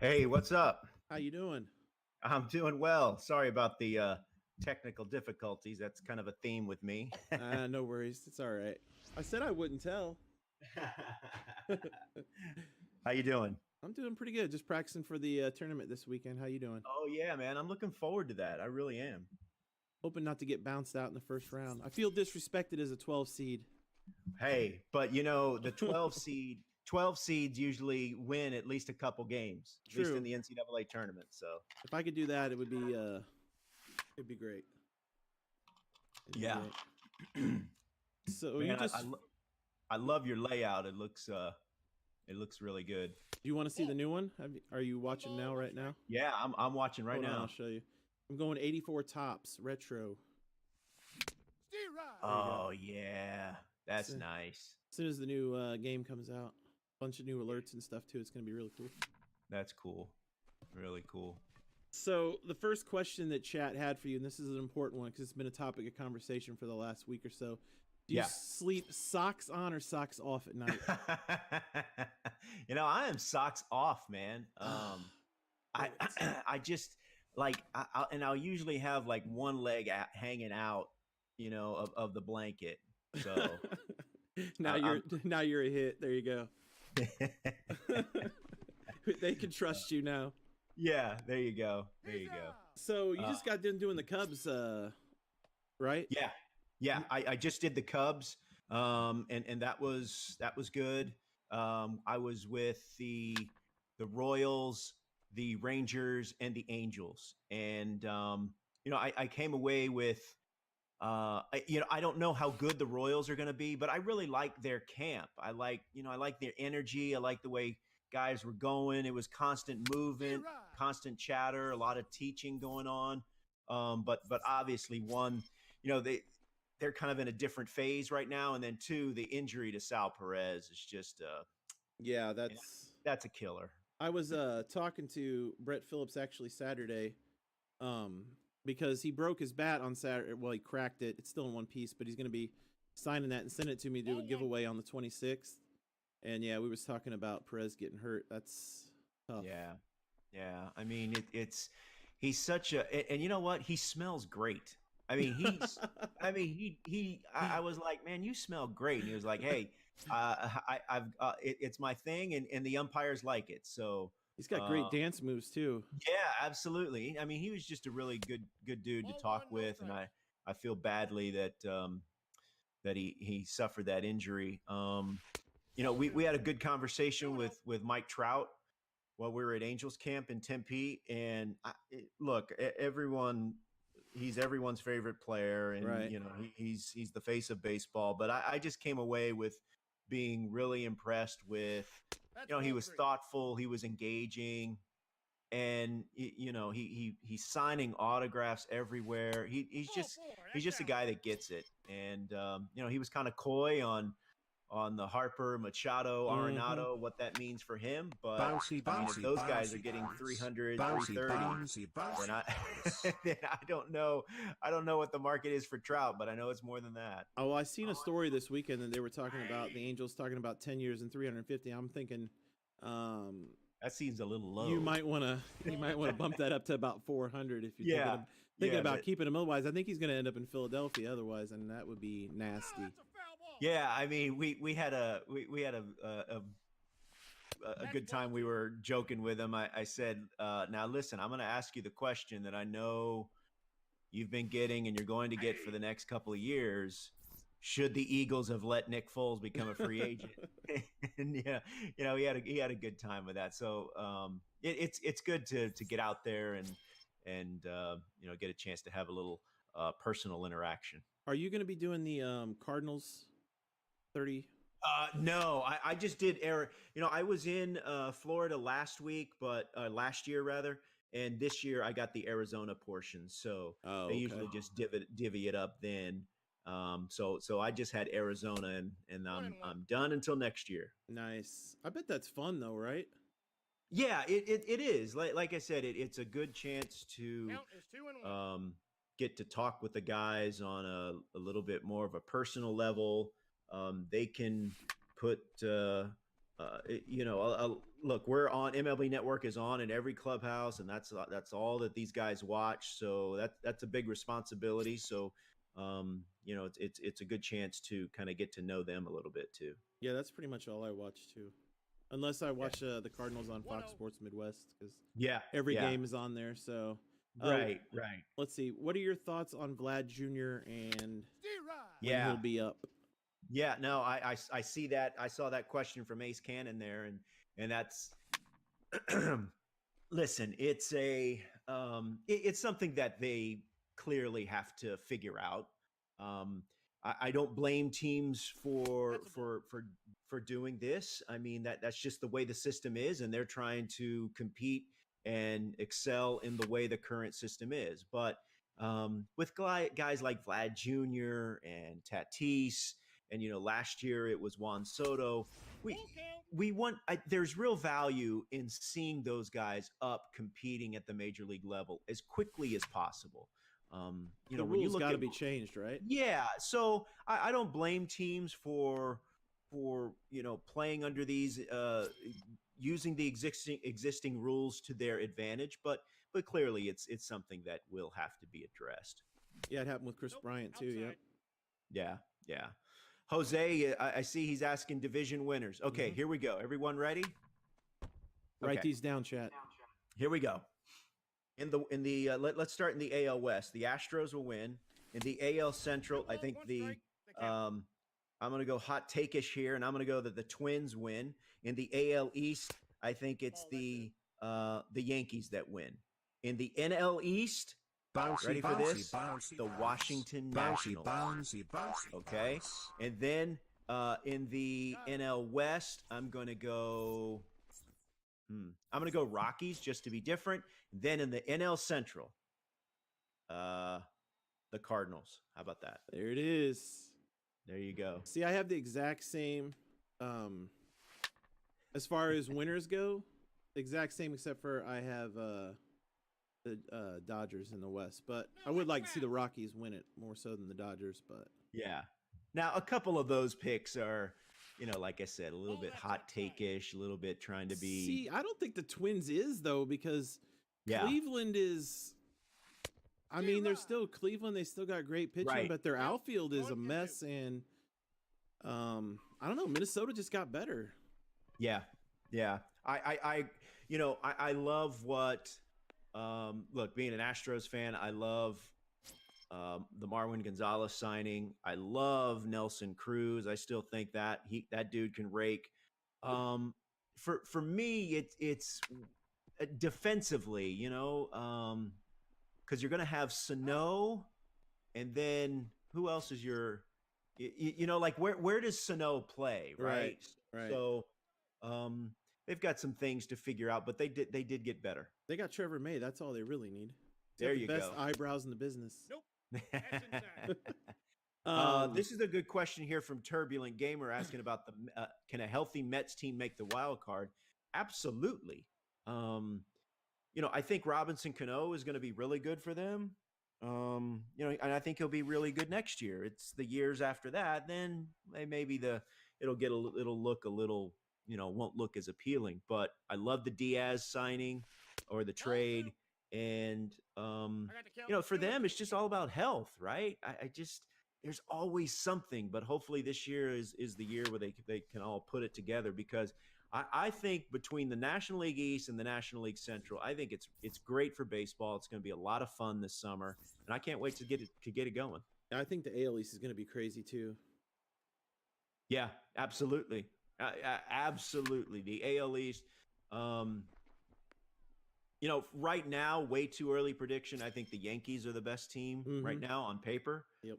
Hey, what's up? How you doing? I'm doing well. Sorry about the technical difficulties. That's kind of a theme with me. No worries. It's all right. I said I wouldn't tell. How you doing? I'm doing pretty good. Just practicing for the tournament this weekend. How you doing? Oh yeah, man. I'm looking forward to that. I really am. Hoping not to get bounced out in the first round. I feel disrespected as a 12 seed. Hey, but the 12 seeds usually win at least a couple games, at least in True. the NCAA tournament. So If I could do that, it'd be great. It'd be yeah, great. So man, you just I love your layout. It looks really good. do you want to see the new one? Are you watching now right now? Yeah, I'm watching right Hold on, now. I'll show you. I'm going 84 tops retro. Oh yeah, that's So- nice. As soon as the new game comes out, a bunch of new alerts and stuff too. It's gonna be really cool. That's cool. Really cool. So the first question that chat had for you, and this is an important one because it's been a topic of conversation for the last week or so. Do you Yeah. sleep socks on or socks off at night? I am socks off, man. I I just I'll usually have like one leg hanging out, of the blanket. So now you're a hit. There you go. They can trust you now. yeah, there you go. There you go. So you just got done doing the Cubs, right? Yeah. Yeah, I just did the Cubs, and that was good. I was with the Royals, the Rangers, and the Angels, and I came away with I don't know how good the Royals are going to be, but I really like their camp. I like their energy. I like the way guys were going. It was constant movement, constant chatter, a lot of teaching going on. But obviously one, they're kind of in a different phase right now, and then two, the injury to Sal Perez is just Yeah, that's a killer. I was talking to Brett Phillips actually Saturday, um, because he broke his bat on Saturday. Well, he cracked it. It's still in one piece, but he's going to be signing that and sending it to me to do a giveaway on the 26th. And yeah, we was talking about Perez getting hurt. That's tough. Yeah, yeah. I mean, he's such and you know what? He smells great. I mean, I was like, man, you smell great. And he was like, hey, it's my thing, and the umpires like it. So He's got great dance moves too. yeah, absolutely. I mean, he was just a really good dude to talk with, and I feel badly that he suffered that injury. We had a good conversation with Mike Trout while we were at Angels camp in Tempe, and look, he's everyone's favorite player, and Right. he's the face of baseball. But I just came away with being really impressed with, he was thoughtful, he was engaging, and he's signing autographs everywhere. He's just a guy that gets it, and he was kind of coy on the Harper, Machado, Arenado, what that means for him. But if those guys are getting 300, 330, then I don't know. I don't know what the market is for Trout, but I know it's more than that. Oh, I seen a story this weekend that they were talking about the Angels talking about 10 years and 350. I'm thinking, That seems a little low. you might want to bump that up to about 400 if you're thinking about keeping him. Otherwise, I think he's going to end up in Philadelphia. Otherwise, and that would be nasty. Yeah, I mean, we had a good time. We were joking with him. I said, now listen, I'm going to ask you the question that I know you've been getting and you're going to get for the next couple of years. Should the Eagles have let Nick Foles become a free agent? And he had a good time with that. So it's good to get out there and get a chance to have a little personal interaction. Are you going to be doing the Cardinals 30? No, I just did I was in Florida last year rather, and this year I got the Arizona portion. So they usually just divvy it up then. So I just had Arizona, and I'm done until next year. Nice. I bet that's fun though, right? Yeah, it is. Like I said, it's a good chance to get to talk with the guys on a little bit more of a personal level. They can put look, we're on MLB Network is on in every clubhouse, and that's all that these guys watch. So that's a big responsibility. So, it's a good chance to kind of get to know them a little bit too. Yeah, that's pretty much all I watch too, unless I watch the Cardinals on Fox Sports Midwest because every game is on there. So right. Let's see. What are your thoughts on Vlad Jr. and when he'll be up? Yeah, no, I see that. I saw that question from Ace Cannon there, and that's listen. It's something that they clearly have to figure out. I don't blame teams for doing this. I mean that's just the way the system is, and they're trying to compete and excel in the way the current system is. But with guys like Vlad Jr. and Tatis, and last year it was Juan Soto. There's real value in seeing those guys up competing at the major league level as quickly as possible. The when you rules look got to at be changed, right? Yeah, so I don't blame teams for playing under these using the existing rules to their advantage, but clearly it's something that will have to be addressed. Yeah, it happened with Chris Bryant too. Yeah. Jose, I see he's asking division winners. Okay, Here we go. Everyone ready? Write these down, chat. Here we go. Let's start in the AL West. The Astros will win. In the AL Central, I think I'm going to go hot take-ish here, and I'm going to go that the Twins win. In the AL East, I think it's the Yankees that win. In the NL East, ready for this? The Washington Nationals. Okay, and then in the NL West, I'm going to go Rockies just to be different. Then in the NL Central, the Cardinals. How about that? There it is. There you go. See, I have the exact same, as far as winners go, the exact same, except for I have the Dodgers in the West. But I would like to see the Rockies win it more so than the Dodgers. But yeah. Now, a couple of those picks are, like I said, a little bit hot take-ish, a little bit trying to be. See, I don't think the Twins is, though, because Cleveland is. I mean, they're still Cleveland. They still got great pitching, but their outfield is a mess. And I don't know. Minnesota just got better. Yeah. I love what. Look, being an Astros fan, I love the Marwin Gonzalez signing. I love Nelson Cruz. I still think that dude can rake. For me, it's defensively, because you're going to have Sano, and then who else is your, like where does Sano play, right? So they've got some things to figure out, but they did get better. They got Trevor May. That's all they really need. There you go. Best eyebrows in the business. Nope. This is a good question here from Turbulent Gamer asking about can a healthy Mets team make the wild card? Absolutely. I think Robinson Cano is going to be really good for them. And I think he'll be really good next year. It's the years after that, then maybe it'll look a little, won't look as appealing. But I love the Diaz signing or the trade. And, for them, it's just all about health, right? There's always something, but hopefully this year is the year where they can all put it together, because I think between the National League East and the National League Central, I think it's great for baseball. It's going to be a lot of fun this summer, and I can't wait to get it going. I think the AL East is going to be crazy too. Yeah, absolutely. Absolutely. The AL East, right now, way too early prediction. I think the Yankees are the best team right now on paper. Yep.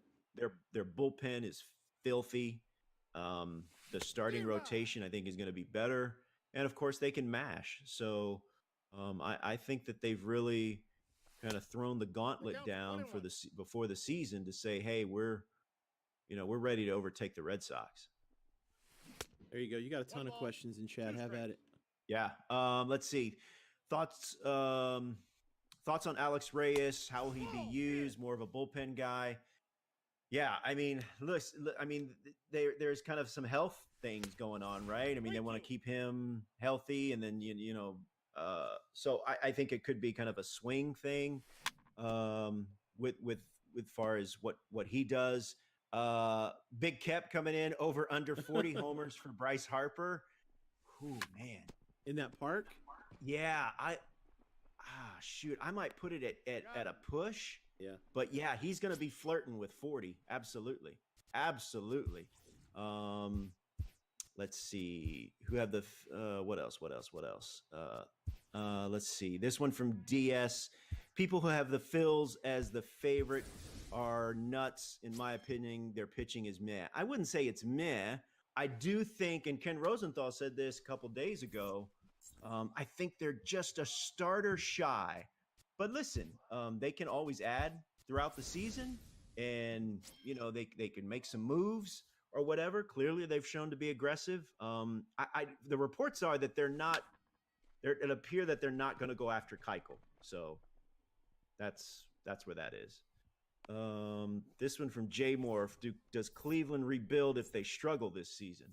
Their bullpen is filthy. The starting rotation, I think, is going to be better. And, of course, they can mash. So I think that they've really kind of thrown the gauntlet down before the season to say, hey, we're ready to overtake the Red Sox. There you go. You got a ton of questions in chat. Have at it. Yeah. Let's see. Thoughts on Alex Reyes? How will he be used? More of a bullpen guy? Yeah, I mean, I mean, there's kind of some health things going on, right? I mean, they want to keep him healthy, and then so I think it could be kind of a swing thing, with far as what he does. Big Kep coming in over under 40 homers for Bryce Harper. Oh man, In that park? yeah, shoot, I might put it at a push. Yeah. But yeah, he's going to be flirting with 40. Absolutely. Absolutely. Let's see who have the what else? Let's see. This one from DS. People who have the Phils as the favorite are nuts. In my opinion, their pitching is meh. I wouldn't say it's meh. I do think, and Ken Rosenthal said this a couple days ago, I think they're just a starter shy. But listen, they can always add throughout the season, and they can make some moves or whatever. Clearly, they've shown to be aggressive. The reports are that they're not. It appear that they're not going to go after Keuchel. So that's where that is. This one from Jay Moore. Does Cleveland rebuild if they struggle this season?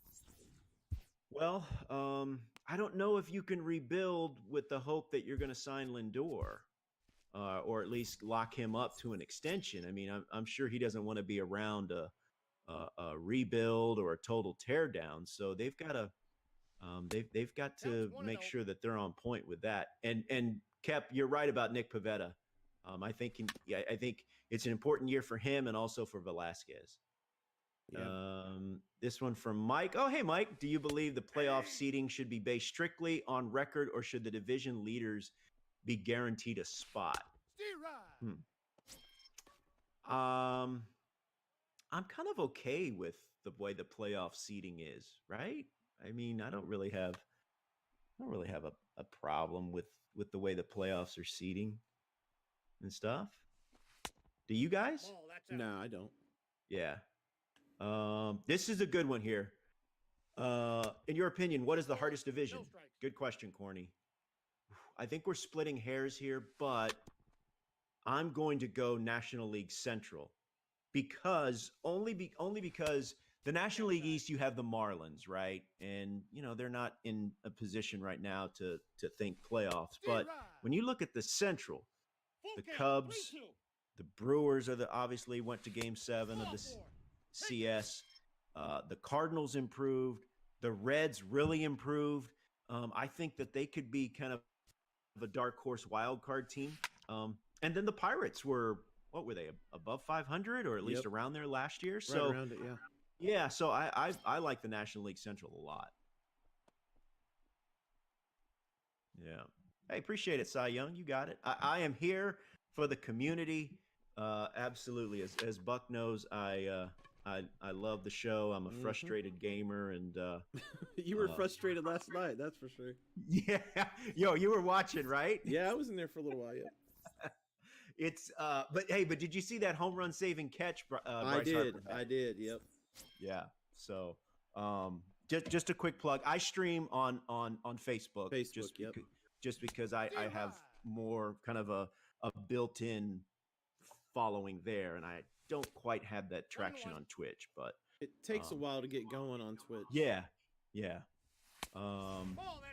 Well, I don't know if you can rebuild with the hope that you're going to sign Lindor, or at least lock him up to an extension. I mean, I'm sure he doesn't want to be around a rebuild or a total teardown. So they've got to make sure that they're on point with that. And Kep, you're right about Nick Pivetta. I think it's an important year for him and also for Velasquez. Yeah. This one from Mike. Oh, hey, Mike. Do you believe the playoff seeding should be based strictly on record, or should the division leaders be guaranteed a spot? I'm kind of okay with the way the playoff seeding is, right? I mean, I don't really have a problem with the way the playoffs are seeding and stuff. Do you guys? No, I don't. Yeah. This is a good one here. In your opinion, what is the hardest division? Good question, Corny. I think we're splitting hairs here, but I'm going to go National League Central because only because the National League East, you have the Marlins, right? And they're not in a position right now to think playoffs. But when you look at the Central, the Cubs, the Brewers obviously went to Game 7 of the CS. The Cardinals improved. The Reds really improved. I think that they could be kind of a dark horse wild card team. And then the Pirates what were they, above 500 or at least around there last year? Right around it, yeah. Yeah, so I like the National League Central a lot. Yeah. Hey, appreciate it, Cy Young. You got it. I am here for the community. Absolutely. As Buck knows, I love the show. I'm a frustrated gamer, and you were frustrated last night, that's for sure. Yeah. Yo, you were watching, right? Yeah, I was in there for a little while, yeah. It's but did you see that home run saving catch? I did. Yep. Yeah. So, just a quick plug. I stream on Facebook. Just because I have more kind of a built-in following there, and I don't quite have that traction on Twitch, but it takes a while to get going on Twitch. Yeah.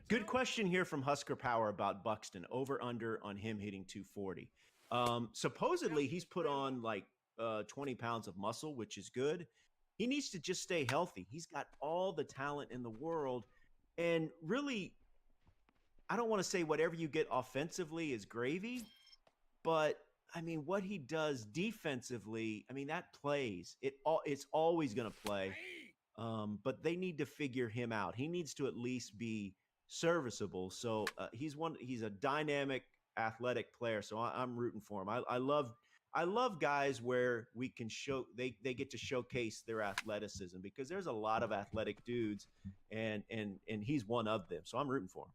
Good question here from Husker Power about Buxton. Over under on him hitting 240. Supposedly he's put on like 20 pounds of muscle, which is good. He needs to just stay healthy. He's got all the talent in the world. And really, I don't want to say whatever you get offensively is gravy, but I mean, what he does defensively, I mean, that plays. It's always going to play. But they need to figure him out. He needs to at least be serviceable. So he's a dynamic, athletic player. So I'm rooting for him. I love guys where we can they get to showcase their athleticism, because there's a lot of athletic dudes, and he's one of them. So I'm rooting for him.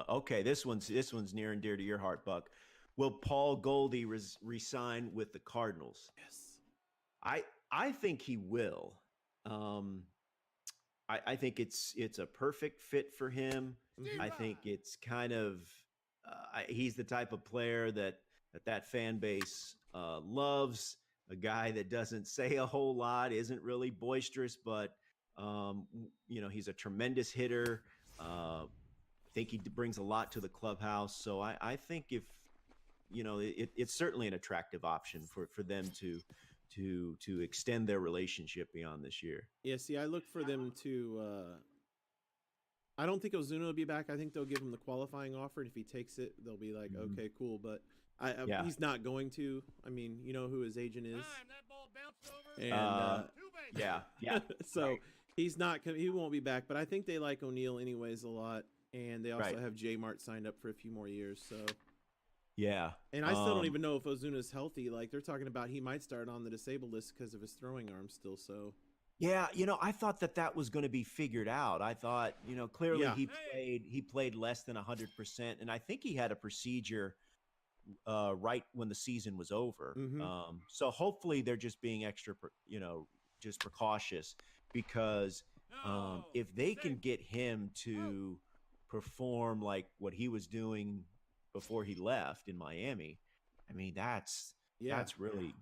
Okay, this one's near and dear to your heart, Buck. Will Paul Goldie resign with the Cardinals? Yes. I think he will. I think it's a perfect fit for him. I think it's kind of he's the type of player that that fan base loves. A guy that doesn't say a whole lot, isn't really boisterous, but he's a tremendous hitter. I think he brings a lot to the clubhouse. So I think if it's certainly an attractive option for them to extend their relationship beyond this year. Yeah, see, I look for them to. I don't think Ozuna will be back. I think they'll give him the qualifying offer, and if he takes it, they'll be like, okay, cool. But he's not going to. I mean, you know who his agent is. And yeah. So he's not. He won't be back. But I think they like O'Neill anyways a lot, and they also have J Mart signed up for a few more years. So. Yeah. And I still don't even know if Ozuna's healthy. Like, they're talking about he might start on the disabled list because of his throwing arm still. So. Yeah, I thought that was going to be figured out. I thought, clearly he played less than 100%, and I think he had a procedure right when the season was over. So hopefully they're just being extra, just precautious, because if they can get him to perform like what he was doing before he left in Miami, I mean, that's really,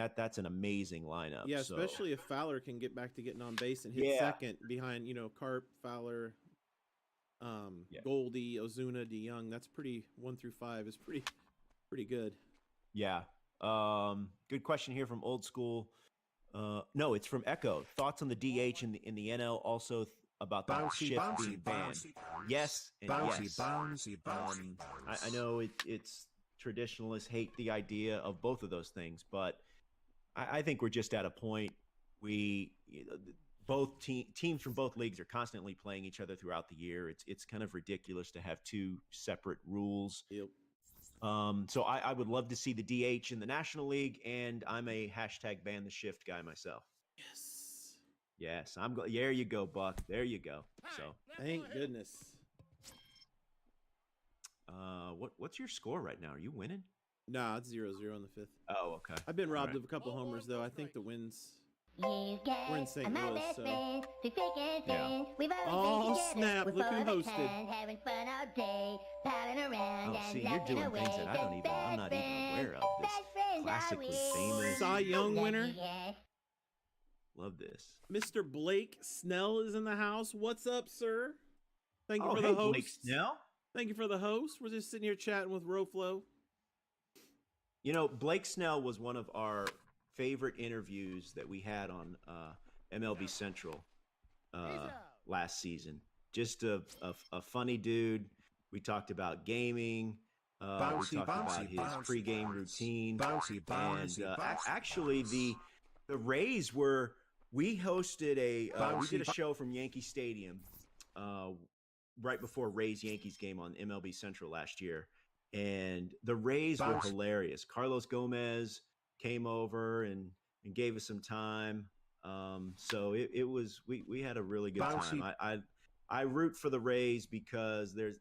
that's an amazing lineup. Yeah, especially if Fowler can get back to getting on base and hit second behind, Carp, Fowler, Goldie, Ozuna, DeYoung. That's pretty 1 through 5 is pretty good. Yeah. Good question here from Old School. No, it's from Echo. Thoughts on the DH in the NL, also about the shift being banned. Yes, and yes. I know it's traditionalists hate the idea of both of those things, but I think we're just at a point both teams from both leagues are constantly playing each other throughout the year. It's kind of ridiculous to have two separate rules. Yep. So I would love to see the DH in the National League, and I'm a hashtag ban the shift guy myself. Yes, there you go, Buck. There you go. So thank goodness. What's your score right now? Are you winning? Nah, it's 0-0 in the 5th. Oh, okay. I've been robbed of a couple homers though. I think the wins. We're in St. Louis, so. Yeah. Oh snap! Look who hosted. Oh, see, you're doing things that I'm not even aware of. This classically famous Cy Young winner. Love this. Mr. Blake Snell is in the house. What's up, sir? Thank you for the hey, host. Blake Snell. Thank you for the host. We're just sitting here chatting with Roflo. Blake Snell was one of our favorite interviews that we had on MLB Central last season. Just a funny dude. We talked about gaming. We talked about his pregame routine. Actually, the Rays we hosted we did a show from Yankee Stadium right before Rays-Yankees game on MLB Central last year. And the Rays were hilarious. Carlos Gomez came over and gave us some time. So it was we had a really good time. I root for the Rays because they're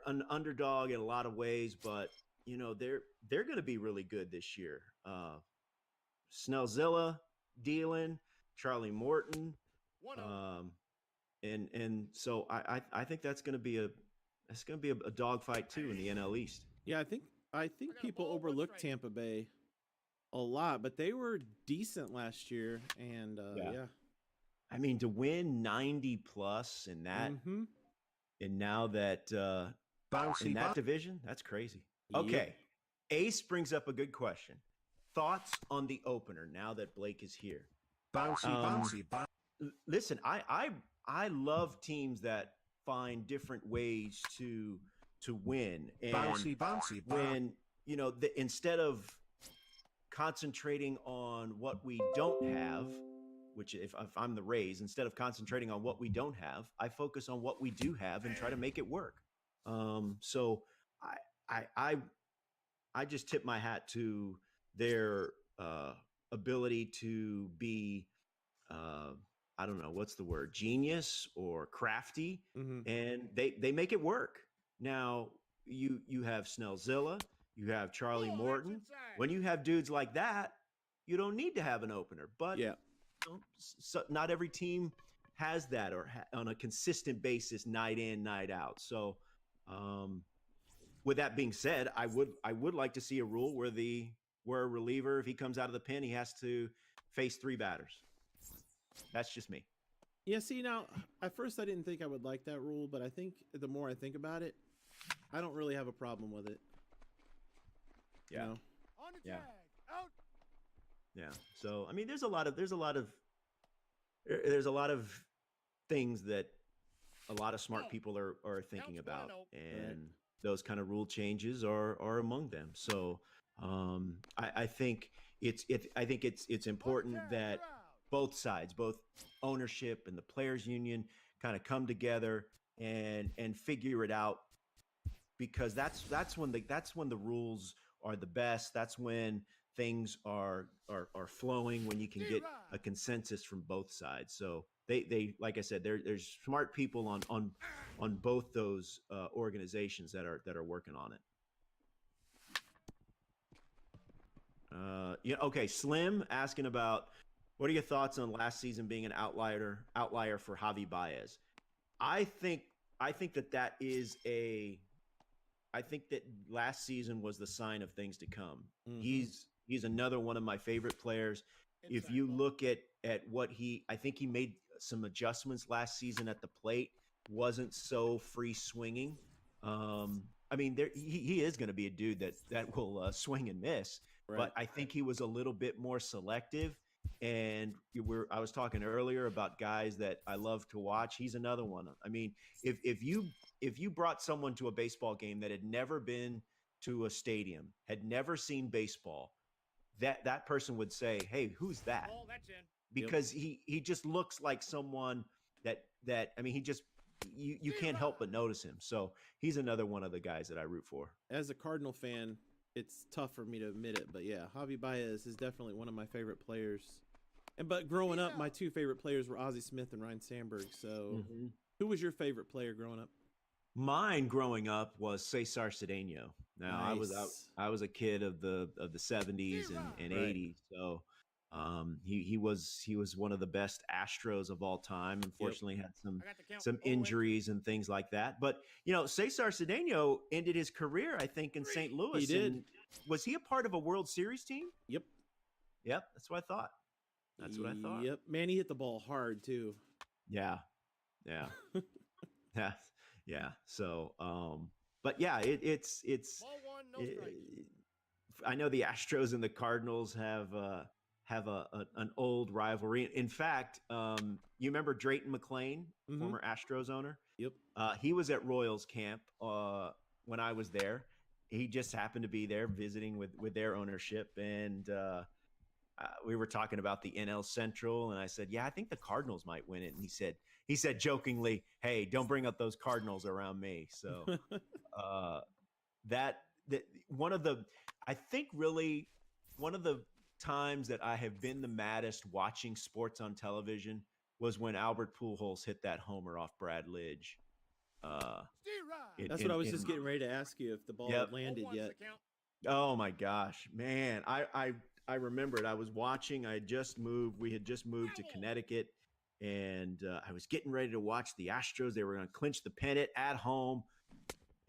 an underdog in a lot of ways, but they're going to be really good this year. Snellzilla dealing, Charlie Morton, and so I think that's going to be a dogfight too in the NL East. Yeah, I think people overlook Tampa Bay a lot, but they were decent last year, and yeah. I mean, to win 90 plus in that, and now that in that division, that's crazy. Okay, Yep. Ace brings up a good question. Thoughts on the opener now that Blake is here? Listen, I love teams that find different ways to win, and when instead of concentrating on what we don't have, which if I'm the Rays, instead of concentrating on what we don't have, I focus on what we do have and try to make it work. So I just tip my hat to their ability to be I don't know what's the word, genius or crafty, and they make it work. Now you have Snellzilla, you have Charlie Morton. When you have dudes like that, you don't need to have an opener. But so not every team has that or on a consistent basis, night in, night out. So with that being said, I would like to see a rule where a reliever, if he comes out of the pen, he has to face 3 batters. That's just me. Yeah, see, now, at first I didn't think I would like that rule, but I think the more I think about it, I don't really have a problem with it. Yeah. You know? On the Yeah. tag. Out. Yeah. So, I mean, there's a lot of things that a lot of smart people are thinking about, and those kind of rule changes are among them. So, I think it's important that both sides, both ownership and the players union, kind of come together and figure it out, because that's when the rules are the best. That's when things are flowing, when you can get a consensus from both sides. So they like I said, there's smart people on both those organizations that are working on it. Yeah. Okay. Slim asking about, what are your thoughts on last season being an outlier for Javi Baez? I think that last season was the sign of things to come. Mm-hmm. He's another one of my favorite players. If you look at what I think he made some adjustments last season at the plate, wasn't so free swinging. I mean, he is going to be a dude that will swing and miss, right. But I think he was a little bit more selective. And I was talking earlier about guys that I love to watch. He's another one. I mean, if you brought someone to a baseball game that had never been to a stadium, had never seen baseball, that person would say, "Hey, who's that?" Oh, that's in. Because he just looks like someone that I mean, he just you can't help but notice him. So he's another one of the guys that I root for. As a Cardinal fan, it's tough for me to admit it, but yeah, Javi Baez is definitely one of my favorite players. But growing up, my 2 favorite players were Ozzie Smith and Ryan Sandberg. So, Who was your favorite player growing up? Mine growing up was Cesar Cedeno. Now, nice. I was a kid of the 70s and 80s, so he was one of the best Astros of all time. Unfortunately, had some injuries and things like that. But Cesar Cedeno ended his career, I think, in St. Louis. He did. Was he a part of a World Series team? Yep. That's what I thought. Yep. Man, he hit the ball hard too. Yeah. Yeah. So, but yeah, it's Ball one, no strikes. I know the Astros and the Cardinals have an old rivalry. In fact, you remember Drayton McClain, former Astros owner? Yep. He was at Royals camp when I was there. He just happened to be there visiting with their ownership, and we were talking about the NL Central, and I said, "Yeah, I think the Cardinals might win it." And he said jokingly, "Hey, don't bring up those Cardinals around me." So that one of the times that I have been the maddest watching sports on television was when Albert Pujols hit that homer off Brad Lidge. That's what I was just getting ready to ask you, if the ball had landed yet. Oh my gosh, man. I remember it. I was watching. We had just moved to Connecticut, and I was getting ready to watch the Astros. They were going to clinch the pennant at home,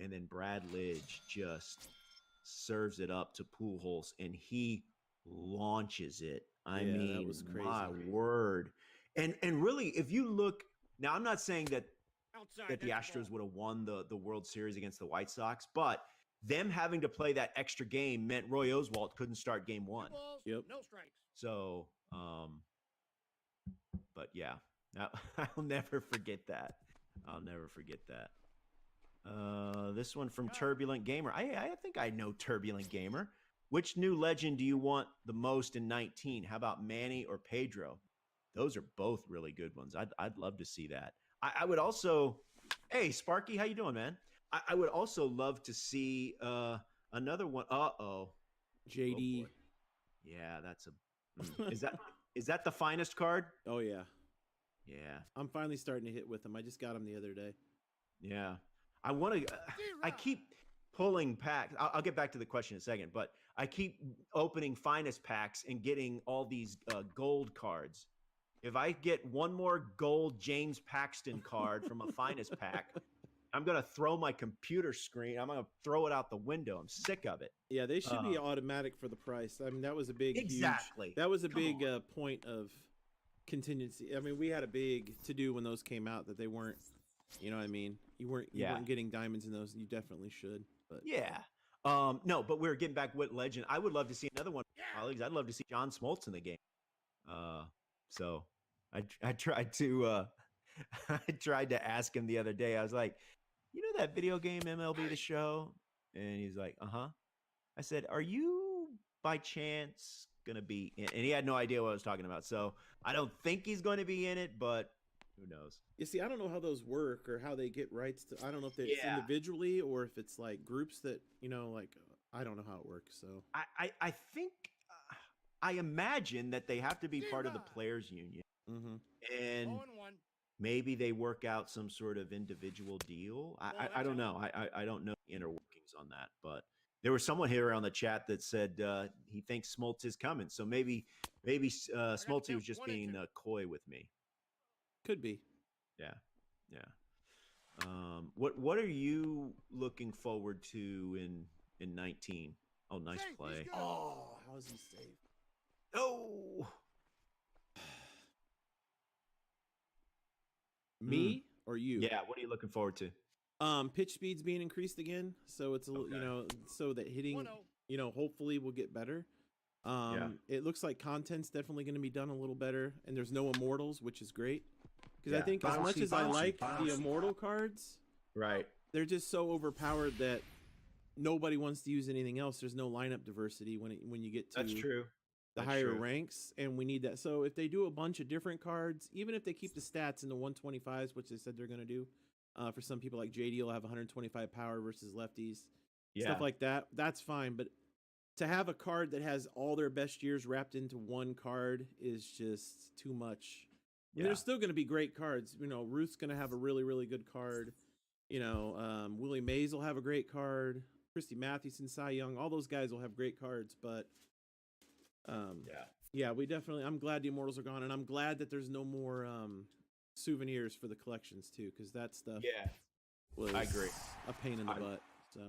and then Brad Lidge just serves it up to Pujols, and he launches it. I mean, that was crazy. My word. And really, if you look now, I'm not saying that the Astros would have won the World Series against the White Sox, but them having to play that extra game meant Roy Oswalt couldn't start game 1. Yep. No strikes. So, but yeah, I'll never forget that. This one from Turbulent Gamer. I think I know Turbulent Gamer. Which new legend do you want the most in 19? How about Manny or Pedro? Those are both really good ones. I'd love to see that. I would also, hey Sparky, how you doing, man? I would also love to see another one. JD. Oh, yeah, that's is that the finest card? Oh yeah. Yeah. I'm finally starting to hit with him. I just got him the other day. Yeah. I keep pulling packs. I'll get back to the question in a second, but I keep opening finest packs and getting all these gold cards. If I get one more gold James Paxton card from a finest pack, I'm gonna throw my computer screen. I'm gonna throw it out the window. I'm sick of it. Yeah, they should be automatic for the price. I mean, that was a big, Exactly. huge. That was a Come big on. point of contingency. I mean, we had a big to do when those came out that they weren't. You know what I mean? You weren't getting diamonds in those. You definitely should. But Yeah. No, but we're getting back with Legend. I would love to see another one of my colleagues. I'd love to see John Smoltz in the game. So I tried to I tried to ask him the other day. I was like, you know that video game MLB The Show? And he's like, uh-huh. I said, are you by chance gonna be in? And he had no idea what I was talking about. So I don't think he's going to be in it, but who knows? You see, I don't know how those work or how they get rights to. I don't know if it's individually or if it's like groups that like. I don't know how it works. So I think I imagine that they have to be part of the players' union, and maybe they work out some sort of individual deal. I don't know. I don't know the inner workings on that, but there was someone here on the chat that said he thinks Smoltz is coming. So maybe Smoltz was just being coy with me. Could be. Yeah. What are you looking forward to in 19? Oh, nice play. Oh, how is he safe? Oh. Me or you? Yeah, what are you looking forward to? Pitch speed's being increased again, so it's a little, so that hitting, hopefully will get better. It looks like content's definitely going to be done a little better, and there's no immortals, which is great. Because I think as much as I like the immortal cards, right, they're just so overpowered that nobody wants to use anything else. There's no lineup diversity when you get to the higher ranks, and we need that. So if they do a bunch of different cards, even if they keep the stats in the 125s, which they said they're going to do, for some people like JD will have 125 power versus lefties, stuff like that, that's fine. But to have a card that has all their best years wrapped into one card is just too much. I mean, there's still going to be great cards. Ruth's going to have a really, really good card. Willie Mays will have a great card. Christy Mathewson, Cy Young, all those guys will have great cards. But we definitely. I'm glad the immortals are gone, and I'm glad that there's no more souvenirs for the collections too, because that stuff. Was I agree. A pain in the butt. So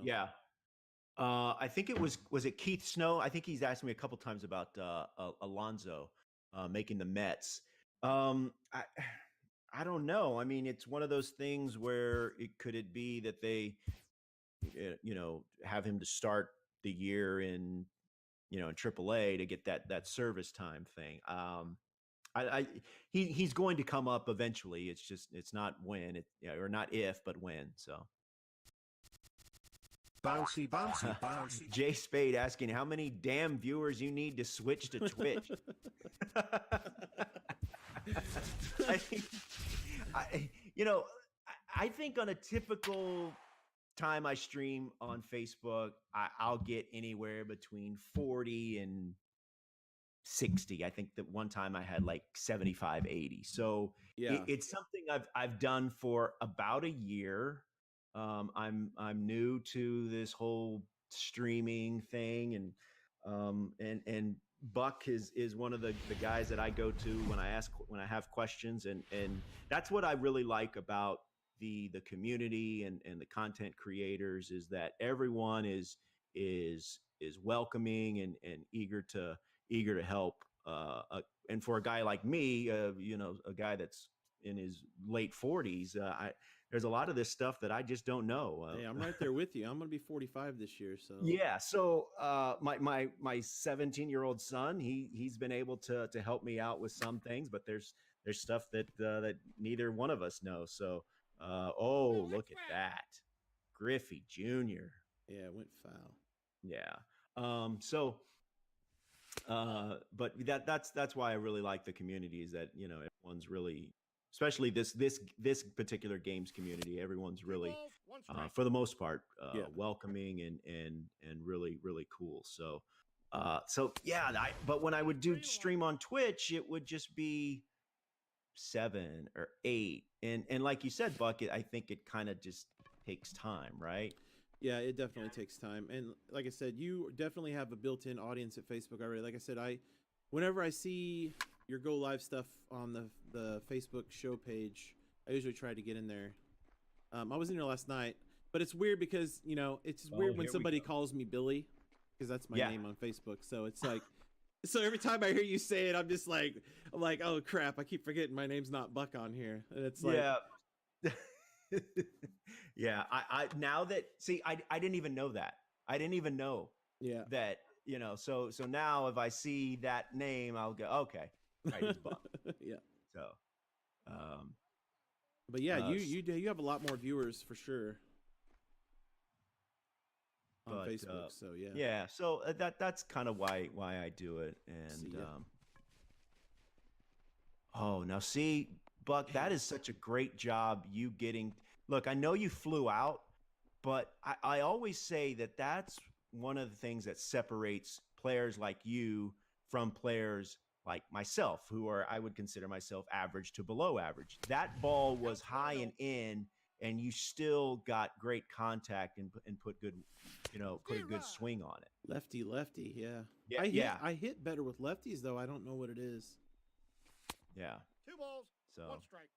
I think it was it Keith Snow? I think he's asked me a couple times about Alonso making the Mets. I don't know. I mean, it's one of those things where could it be that they, have him to start the year in AAA to get that service time thing. He's going to come up eventually. It's not when or not if, but when. So. Bouncy. Jay Spade asking how many damn viewers you need to switch to Twitch. I think on a typical time I stream on Facebook, I'll get anywhere between 40 and 60. I think that one time I had like 75, 80. So it's something I've done for about a year. I'm new to this whole streaming thing, and Buck is one of the guys that I go to when I have questions, and that's what I really like about the community and the content creators is that everyone is welcoming and eager to help. And for a guy like me, a guy that's in his late 40s, there's a lot of this stuff that I just don't know. Hey, I'm right there with you. I'm going to be 45 this year. So So my 17-year-old son, he's been able to help me out with some things, but there's stuff that neither one of us know. So look at that, Griffey Jr. Yeah, it went foul. Yeah. But that's why I really like the community is that everyone's really. Especially this particular games community, everyone's really, for the most part, welcoming and really really cool. So, but when I would do stream on Twitch, it would just be 7 or 8, and like you said, Buck, I think it kind of just takes time, right? Yeah, it definitely takes time, and like I said, you definitely have a built-in audience at Facebook already. Like I said, whenever I see your Go Live stuff on the Facebook show page, I usually try to get in there. I was in here last night, but it's weird because it's just weird when here we somebody go. calls me Billy, because that's my Yeah. name on Facebook. So it's like, so every time I hear you say it, I'm like, oh crap, I keep forgetting my name's not Buck on here, and it's like, Yeah. Yeah. I now that I didn't even know that. I didn't even know yeah, that, so now if I see that name, I'll go, okay, right, it's Buck. yeah. So, But yeah, Uh, you have a lot more viewers for sure on But, Facebook. So yeah, yeah, so that's kind of why I do it. And See ya. oh, now see, Buck, that is such a great job you getting. Look, I know you flew out, but I always say that that's one of the things that separates players like you from players like myself, who are, I would consider myself average to below average. That ball was high and in, and you still got great contact and put good, put a good swing on it. lefty, yeah. Yeah, I hit better with lefties though. I don't know what it is. yeah. 2 balls, So 1 strike.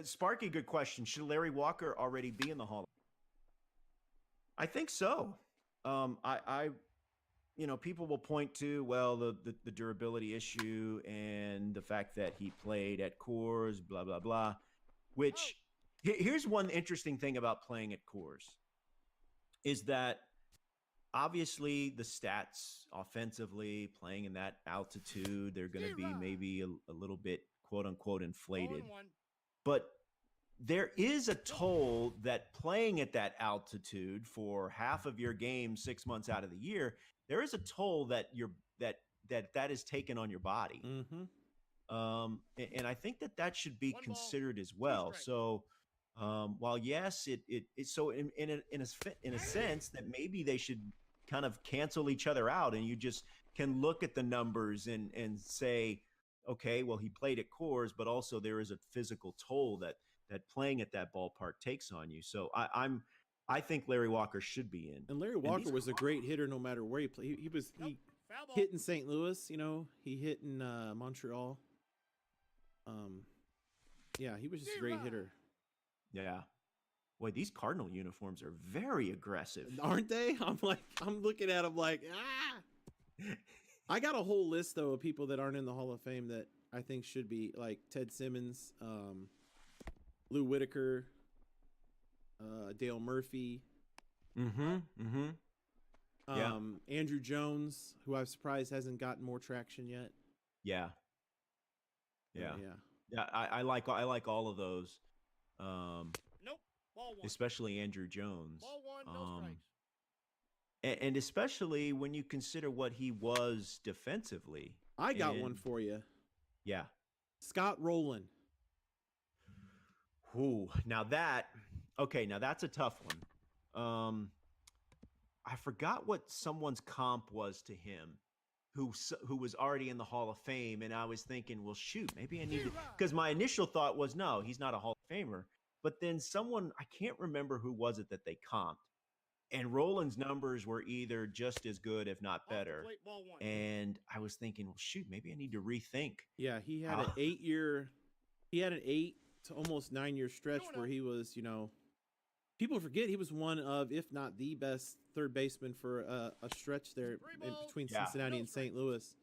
Sparky, good question. Should Larry Walker already be in the Hall? I think so. People will point to, well, the durability issue and the fact that he played at Coors, blah blah blah. Which here's one interesting thing about playing at Coors is that obviously the stats offensively, playing in that altitude, they're going to be maybe a little bit quote unquote inflated. 0-1. But there is a toll that playing at that altitude for half of your game 6 months out of the year, there is a toll that that is taken on your body. Mm-hmm. And I think that should be 1 ball, considered as 2 well. strikes. So while yes, it's so in a sense that maybe they should kind of cancel each other out, and you just can look at the numbers and say, okay, well, he played at Coors, but also there is a physical toll that playing at that ballpark takes on you. So I think Larry Walker should be in. And Larry Walker was a great hitter no matter where he played. He Nope, foul ball. hit in St. Louis, he hit in Montreal. Yeah, he was just a great hitter. Yeah. Boy, these Cardinal uniforms are very aggressive. Aren't they? I'm looking at them like, ah. I got a whole list though of people that aren't in the Hall of Fame that I think should be, like Ted Simmons, Lou Whitaker, Dale Murphy, Yeah. Andrew Jones, who I'm surprised hasn't gotten more traction yet. Yeah. Yeah. Yeah. Yeah, I like all of those. Nope, ball 1. Especially Andrew Jones. Ball 1, no strikes. And especially when you consider what he was defensively. I got And- one for you. Yeah. Scott Rowland. Ooh, now that's a tough one. I forgot what someone's comp was to him, who was already in the Hall of Fame, and I was thinking, well, shoot, maybe I need to, because my initial thought was, no, he's not a Hall of Famer. But then someone, I can't remember who was it that they comped, and Roland's numbers were either just as good, if not Off the better. plate, ball 1. And I was thinking, well, shoot, maybe I need to rethink. Yeah, he had an 8 to almost 9-year stretch Going where up. he was, people forget he was one of, if not the best third baseman for a stretch there 3 in balls, between Yeah. Cincinnati no and St. strikes.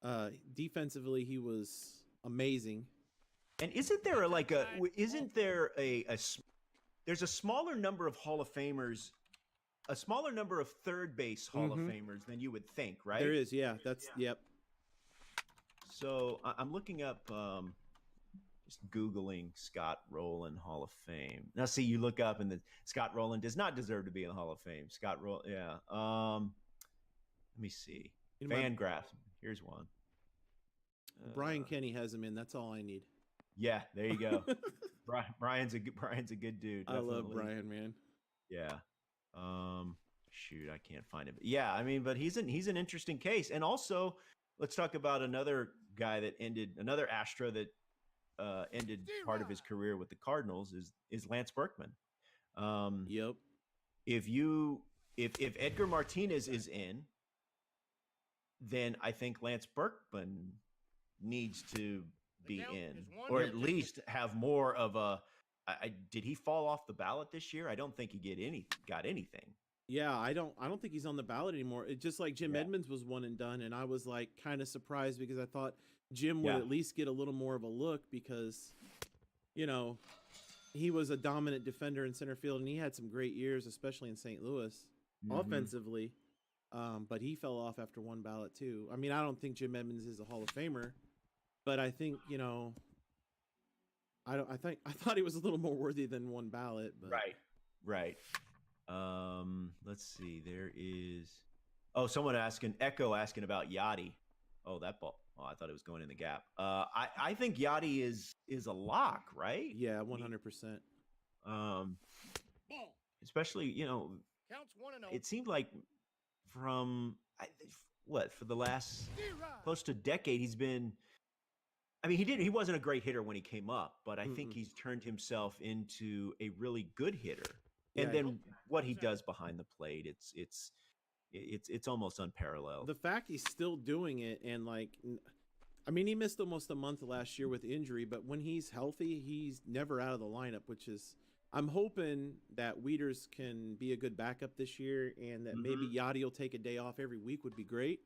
Louis. Defensively, he was amazing. And isn't there there's a smaller number of Hall of Famers, a smaller number of third base Hall of Mhm. Famers than you would think, right? There is, yeah. Yep. So I'm looking up, just Googling Scott Rowland Hall of Fame. Now, see, you look up and Scott Rowland does not deserve to be in the Hall of Fame. Scott Rowland, yeah. Let me see. Fangraphs. Here's one. Brian Kenny has him in. That's all I need. Yeah, there you go. Brian's a good dude. I love definitely. Brian, man. Yeah. Shoot, I can't find it. But yeah, I mean, but he's an interesting case. And also, let's talk about another guy that another Astra that ended part of his career with the Cardinals is Lance Berkman. Yep. If Edgar Martinez is in, then I think Lance Berkman needs to be count in, is 1, or no at strikes. least have more of a did he fall off the ballot this year? I don't think he got anything. Yeah, I don't think he's on the ballot anymore. It's just like Jim Edmonds was one and done, and I was like kind of surprised because I thought Jim would at least get a little more of a look because, you know, he was a dominant defender in center field and he had some great years, especially in St. Louis offensively. But he fell off after one ballot too. I mean, I don't think Jim Edmonds is a Hall of Famer, but I think, you know, I thought he was a little more worthy than one ballot. But. Right. Let's see. There is someone asking about Yachty. Oh, that ball. Oh, I thought it was going in the gap. I think Yachty is a lock, right? Yeah, 100%. Especially, you know, Counts 1-0. it seemed like for the last close to a decade he's been. I mean, he wasn't a great hitter when he came up, but I think he's turned himself into a really good hitter. And then what he does behind the plate, it's almost unparalleled. The fact he's still doing it, and like, I mean, he missed almost a month last year with injury, but when he's healthy, he's never out of the lineup, which is, I'm hoping that Wieters can be a good backup this year, and that maybe Yachty will take a day off every week would be great.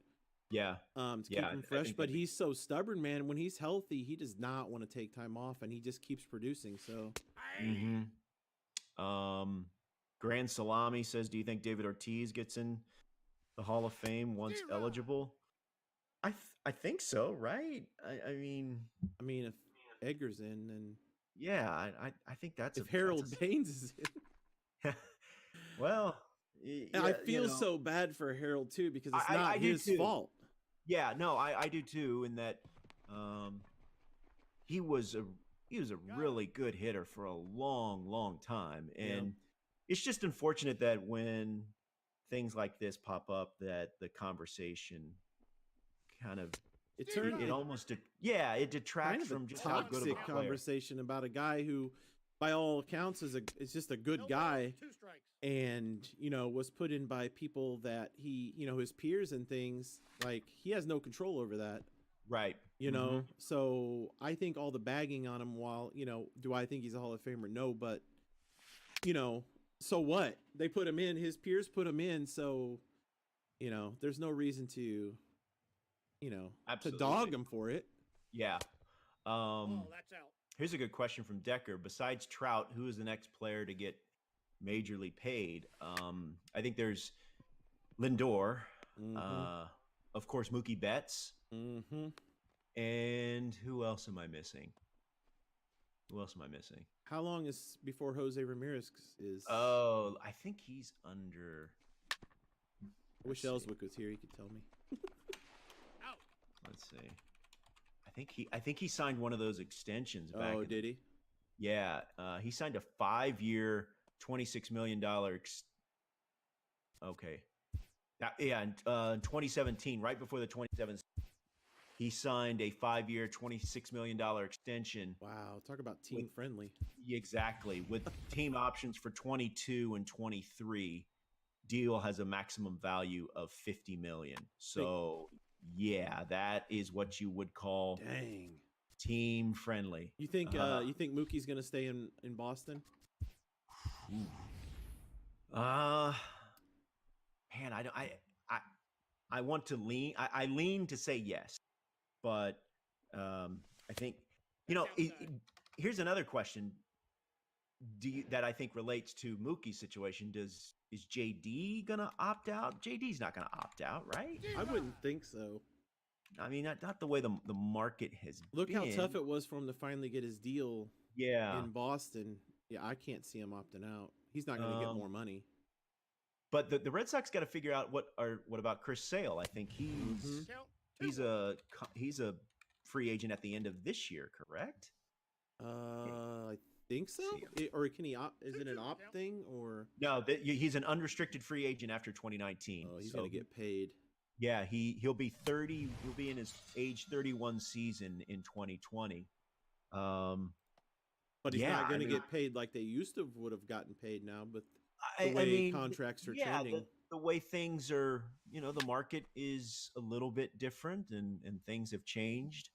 Yeah. To keep him fresh, but he's so stubborn, man. When he's healthy, he does not want to take time off, and he just keeps producing. So, Grand Salami says, "Do you think David Ortiz gets in the Hall of Fame once eligible?" I think so, right? I mean, if Edgar's in, then I think that's if Harold Baines is in. Well, I feel so bad for Harold too because it's not his fault. Yeah, no, I do too. In that, he was a really good hitter for a long time, and it's just unfortunate that when things like this pop up, that the conversation kind of it detracts from just how good of a player. Conversation about a guy who, by all accounts, is just a good guy. 2 strikes. And, you know, was put in by people that he, you know, his peers and things, like, he has no control over that. Right. You know, so I think all the bagging on him, while, you know, do I think he's a Hall of Famer? No, but, you know, so what? They put him in, his peers put him in, so, you know, there's no reason to, you know, to dog him for it. Yeah. That's out. Here's a good question from Decker. Besides Trout, who is the next player to get majorly paid? I think there's Lindor, of course Mookie Betts, and who else am I missing? How long is before Jose Ramirez is? Oh, I think he's under. I wish Ellswick was here; he could tell me. Let's see. I think he signed one of those extensions back. Oh, did he? Yeah, he signed a 5-year, $26 million. Okay. In 2017, right before the 2017, he signed a 5-year, $26 million extension. Wow, talk about team friendly. Exactly, with team options for 22 and 23. Deal has a maximum value of $50 million. So, yeah, that is what you would call team friendly. You think Mookie's going to stay in Boston? Man, I want to lean. I lean to say yes, but I think, you know, here's another question. That I think relates to Mookie's situation. Is JD gonna opt out? JD's not gonna opt out, right? I wouldn't think so. I mean, not the way the market has Look been. how tough it was for him to finally get his deal. In Boston. Yeah, I can't see him opting out. He's not going to get more money. But the Red Sox got to figure out what about Chris Sale. I think he's a free agent at the end of this year, correct? I think so. Or can he opt? Is it an opt thing or no? He's an unrestricted free agent after 2019. Oh, he's going to get paid. Yeah, he'll be 30. He'll be in his age 31 season in 2020. But he's not going to get paid like they used to would have gotten paid now. But the way contracts are trending, the way things are, you know, the market is a little bit different, and things have changed.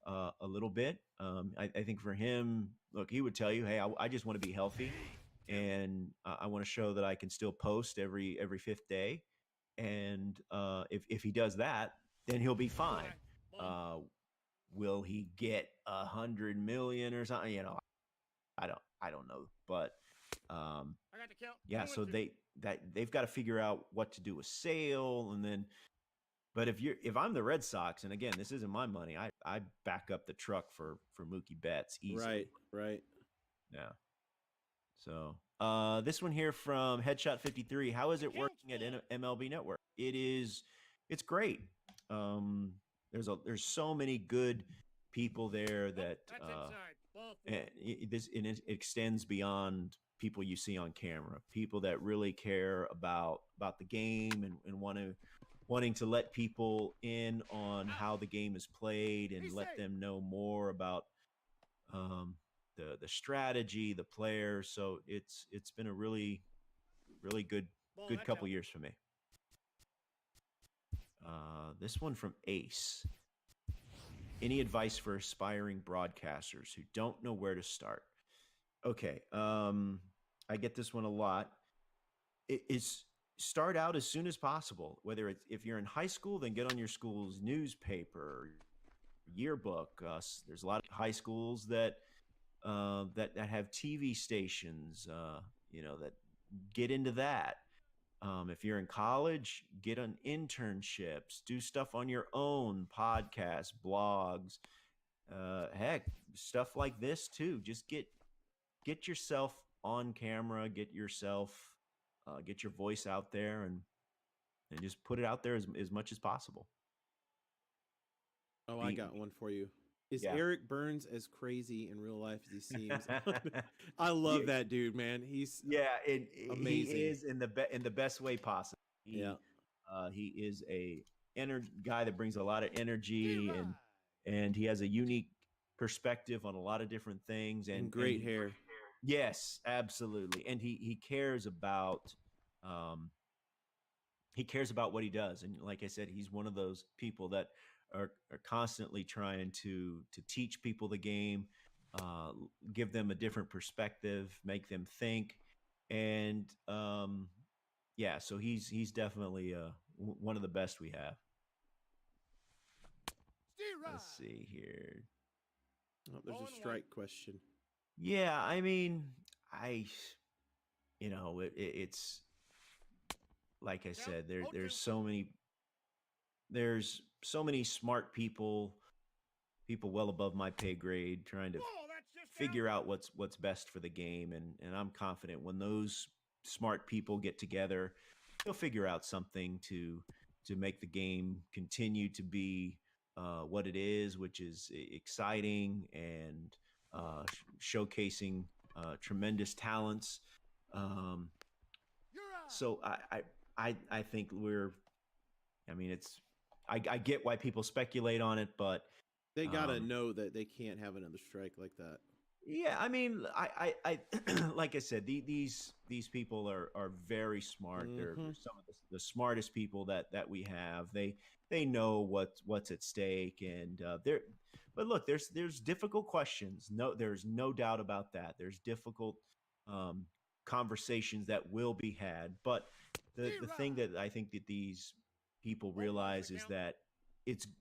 a little bit. I think for him, look, he would tell you, hey, I just want to be healthy, and I want to show that I can still post every fifth day. And if he does that, then he'll be fine. Will he get 100 million or something? You know, I don't know, but I got the count. yeah. So they've got to figure out what to do with Sale, and then. But if I'm the Red Sox, and again, this isn't my money, I back up the truck for Mookie Betts easily. Right. Yeah. So this one here from Headshot 53. How is it working at MLB Network? It's great. There's so many good people there that it extends beyond people you see on camera. People that really care about the game and wanting to let people in on how the game is played and let them know more about the strategy, the players. So it's been a really good couple years for me. This one from Ace. Any advice for aspiring broadcasters who don't know where to start? Okay, I get this one a lot. It's start out as soon as possible. Whether it's if you're in high school, then get on your school's newspaper, yearbook. There's a lot of high schools that have TV stations. That get into that. If you're in college, get on internships, do stuff on your own, podcasts, blogs, heck, stuff like this too. Just get yourself on camera, get your voice out there, and just put it out there as much as possible. I got one for you. Is Eric Burns as crazy in real life as he seems? I love that dude, man. He's amazing. He is in the best way possible. He is a guy that brings a lot of energy, and he has a unique perspective on a lot of different things, and great hair. Yes, absolutely. And he cares about what he does, and like I said, he's one of those people that are constantly trying to teach people the game, give them a different perspective, make them think. And so he's definitely one of the best we have. Let's see here. Oh, there's a strike question. Yeah, I mean, it's like I said, there's so many smart people well above my pay grade trying to figure out what's best for the game, and I'm confident when those smart people get together, they'll figure out something to make the game continue to be what it is, which is exciting and showcasing tremendous talents. So I think I get why people speculate on it, but they gotta know that they can't have another strike like that. Yeah, I mean, I like I said, these people are very smart. Mm-hmm. They're some of the smartest people that we have. They know what's at stake, and But look, there's difficult questions. There's no doubt about that. There's difficult conversations that will be had. But the thing that I think that these people realize is that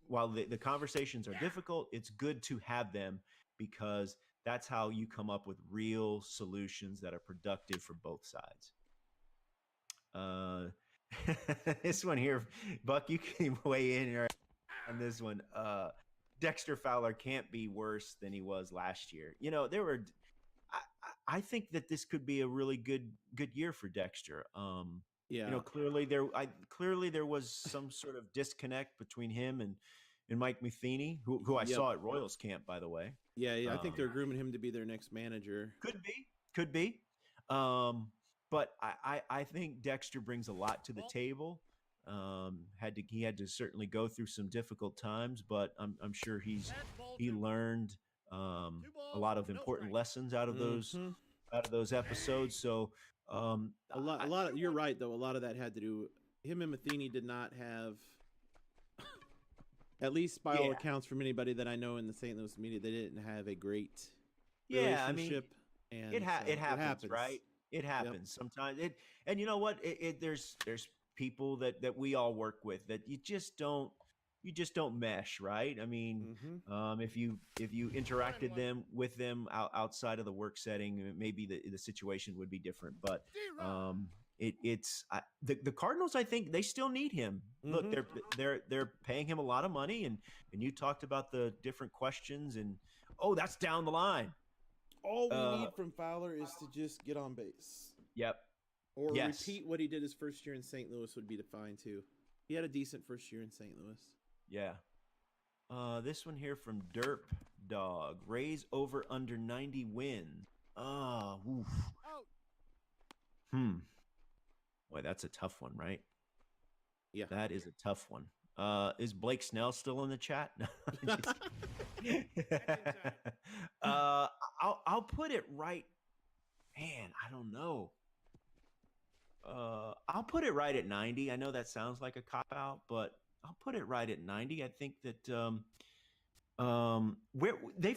while the conversations are difficult, it's good to have them, because that's how you come up with real solutions that are productive for both sides. This one here, Buck, you can weigh in here on this one. Dexter Fowler can't be worse than he was last year. I think that this could be a really good year for Dexter. Clearly there was some sort of disconnect between him and Mike Matheny, who I saw at Royals camp, by the way. Yeah, I think they're grooming him to be their next manager. Could be. But I think Dexter brings a lot to the table. He had to certainly go through some difficult times, but I'm sure he learned a lot of important lessons out of those episodes. So a lot. You're right, though. A lot of that had to do. Him and Matheny did not have At least by all Yeah. accounts, from anybody that I know in the St. Louis media, they didn't have a great Yeah, I mean, relationship. And it so happens, right? It Yep. happens sometimes. And you know what? There's people that we all work with that you just don't mesh, right? I mean, Mm-hmm. if you interacted with them outside of the work setting, maybe the situation would be different. But the Cardinals. I think they still need him. Look, Mm-hmm. they're paying him a lot of money, and you talked about the different questions, and oh, that's down the line. All we need from Fowler is to just get on base. Yep. Or Yes. repeat what he did his first year in St. Louis would be fine too. He had a decent first year in St. Louis. Yeah. This one here from Derp Dog. Rays over under 90 wins. Oof. Boy, that's a tough one, right? Yeah. That is a tough one. Is Blake Snell still in the chat? I'll put it right. Man, I don't know. I'll put it right at 90. I know that sounds like a cop out, but I'll put it right at 90. I think that where they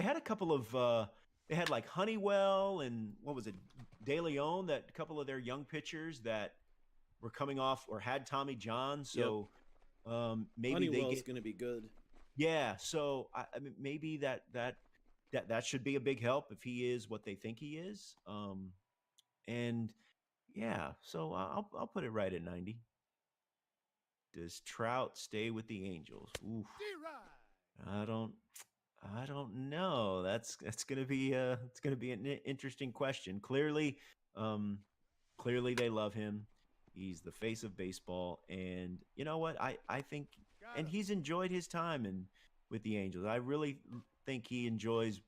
had a couple of they had like Honeywell and what was it, De Leon, that a couple of their young pitchers that were coming off or had Tommy John. So maybe Honeywell's going to be good. Yeah, so I mean, maybe that should be a big help if he is what they think he is. And yeah, so I'll put it right at 90. Does Trout stay with the Angels? Oof. I don't know. That's gonna be it's gonna be an interesting question. Clearly they love him. He's the face of baseball, and you know what? I think, and he's enjoyed his time with the Angels. I really think he enjoys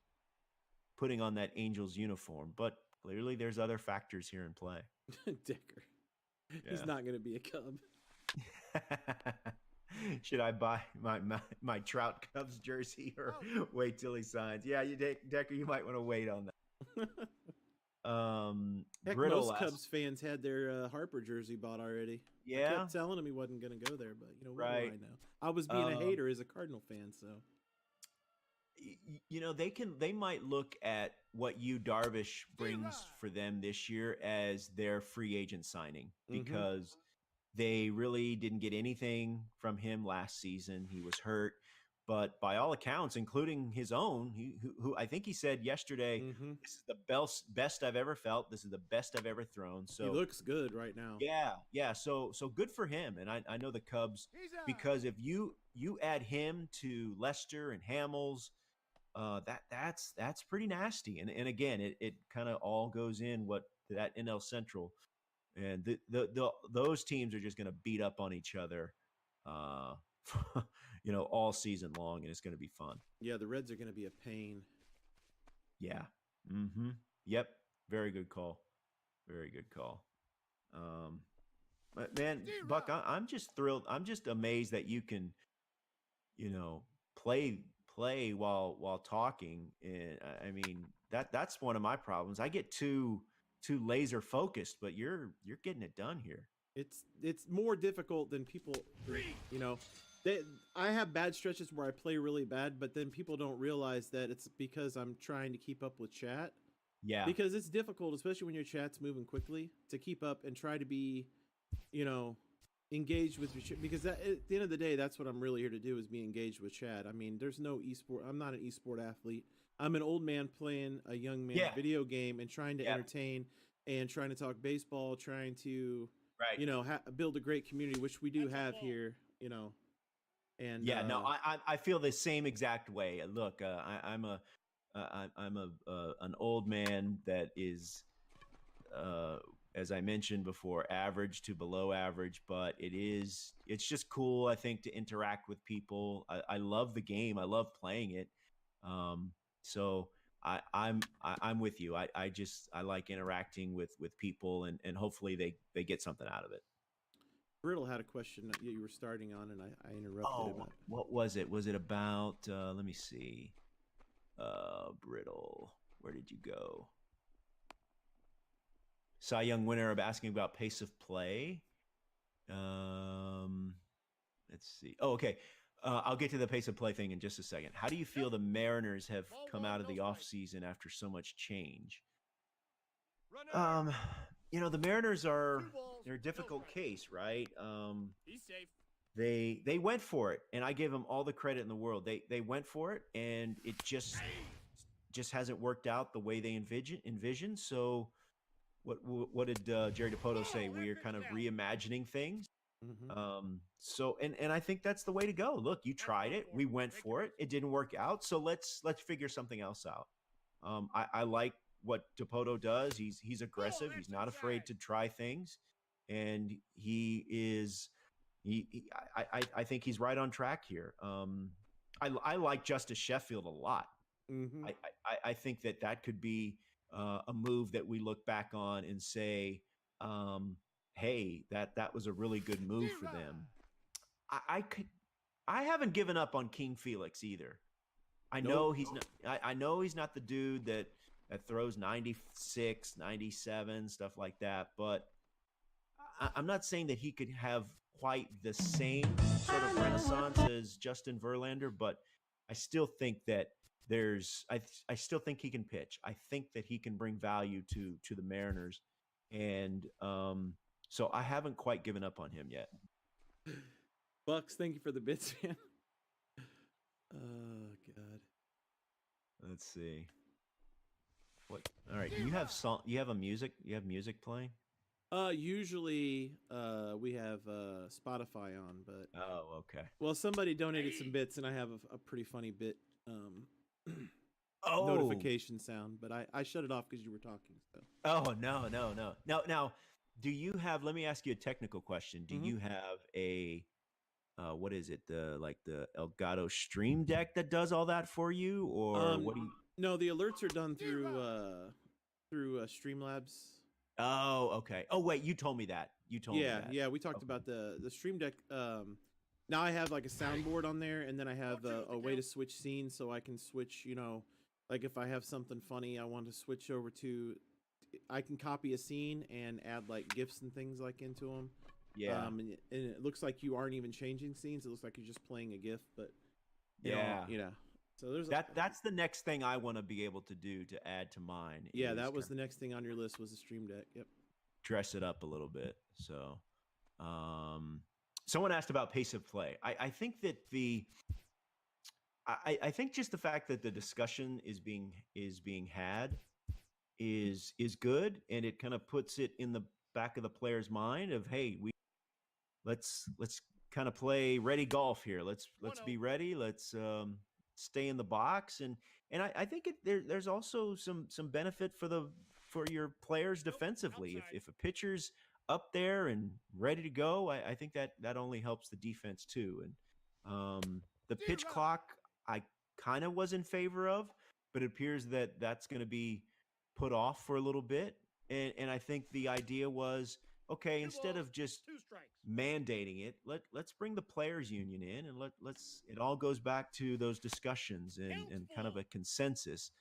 putting on that Angels uniform, but clearly there's other factors here in play. Decker. Yeah. He's not going to be a Cub. Should I buy my Trout Cubs jersey or wait till he signs? Yeah, Decker, you might want to wait on that. Heck, most Cubs fans had their Harper jersey bought already. Yeah, I kept telling him he wasn't going to go there, but you know what right. do I know? I was being a hater as a Cardinal fan, so. You know, they might look at what Darvish brings for them this year as their free agent signing, because they really didn't get anything from him last season. He was hurt, but by all accounts, including his own, who I think he said yesterday, this is the best I've ever felt. This is the best I've ever thrown. So he looks good right now. Yeah. So good for him. And I know the Cubs, because if you add him to Lester and Hamels, that's pretty nasty. And again, it kind of all goes in what that NL Central, and those teams are just going to beat up on each other, all season long, and it's going to be fun. Yeah, the Reds are going to be a pain. Yeah. Yep. Very good call. Very good call. But man, Buck, I'm just thrilled. I'm just amazed that you can, play while talking. And I mean, that's one of my problems. I get too laser focused, but you're getting it done here. It's more difficult than people, I have bad stretches where I play really bad, but then people don't realize that it's because I'm trying to keep up with chat. Yeah. Because it's difficult, especially when your chat's moving quickly, to keep up and try to be, engaged with your chat. Because at the end of the day, that's what I'm really here to do, is be engaged with chat. I mean, there's no esport. I'm not an esport athlete. I'm an old man playing a young man video game and trying to entertain and trying to talk baseball, trying to, build a great community, which we do have here, And no, I feel the same exact way. Look, I'm an old man that is, as I mentioned before, average to below average, but it's just cool, I think, to interact with people. I love the game. I love playing it. So I'm with you. I like interacting with people, and hopefully they get something out of it. Brittle had a question that you were starting on, and I interrupted him. What was it? Was it about, let me see. Brittle, where did you go? Cy Young winner, asking about pace of play. Let's see. Oh, okay. I'll get to the pace of play thing in just a second. How do you feel the Mariners have come out of the offseason after so much change? The Mariners they're a difficult case, right? He's safe. They went for it, and I give them all the credit in the world. They went for it, and it just hasn't worked out the way they envisioned. So, what did Jerry DiPoto say? We are kind of reimagining things. So I think that's the way to go. Look, you tried it. We went for it. It didn't work out. So let's figure something else out. I like what DiPoto does. He's aggressive. He's not afraid to try things, and I think he's right on track here. I like Justice Sheffield a lot. I think that could be a move that we look back on and say, hey, that was a really good move for them. I haven't given up on King Felix either. I know he's not. I know he's not the dude that throws 96, 97, stuff like that. But I'm not saying that he could have quite the same sort of renaissance as Justin Verlander, but I still think that I still think he can pitch. I think that he can bring value to the Mariners, and so I haven't quite given up on him yet. Bucks, thank you for the bits, man. Oh God. Let's see. What? All right. Do you have song? You have music playing? Usually we have Spotify on, but oh, okay. Well, somebody donated some bits, and I have a pretty funny bit notification sound, but I shut it off because you were talking. So. Oh no. Now, do you have? Let me ask you a technical question. Do you have a what is it? The Elgato Stream Deck that does all that for you, or what do you? No, the alerts are done through Streamlabs. Oh, okay. Oh, wait, you told me that. Yeah, we talked about the Stream Deck. Now I have like a soundboard on there, and then I have a way to switch scenes, so I can switch. Like if I have something funny I want to switch over to, I can copy a scene and add like GIFs and things like into them. Yeah. And it looks like you aren't even changing scenes. It looks like you're just playing a GIF, but yeah. So there's that's the next thing I want to be able to do to add to mine. Yeah, that was the next thing on your list was the Stream Deck. Yep. Dress it up a little bit. So, someone asked about pace of play. I think that I think just the fact that the discussion is being had is good, and it kind of puts it in the back of the player's mind of, hey, let's kind of play ready golf here. Let's be ready. Let's stay in the box, and I think there's also some benefit for your players defensively. If a pitcher's up there and ready to go, I think that only helps the defense too. And the pitch clock I kind of was in favor of, but it appears that that's going to be put off for a little bit. And I think the idea was, okay, instead of just mandating it, let's bring the players union in, and it all goes back to those discussions and kind of a consensus.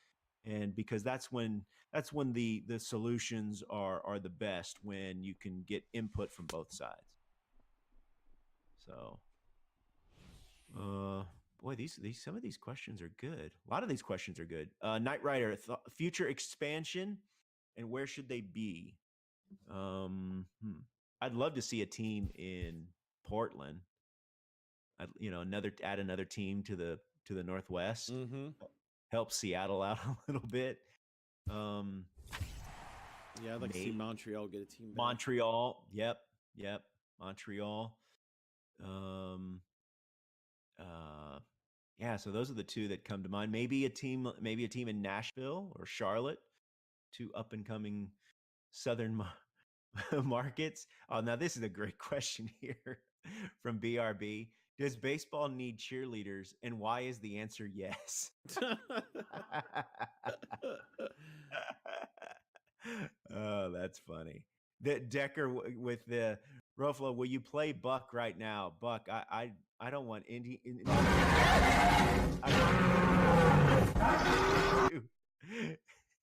And because that's when the solutions are the best, when you can get input from both sides. So boy, these some of these questions are good. A lot of these questions are good. Knight Rider, future expansion and where should they be? I'd love to see a team in Portland. Add another team to the Northwest. Help Seattle out a little bit. Yeah, I'd like to see Montreal get a team back. Montreal, yep, Montreal. Yeah, so those are the two that come to mind. Maybe a team in Nashville or Charlotte, two up and coming Southern markets. Oh, now this is a great question here from BRB. Does baseball need cheerleaders, and why is the answer yes? Oh, that's funny. The Decker with the Ruffalo, will you play Buck right now? Buck, I don't want Indy.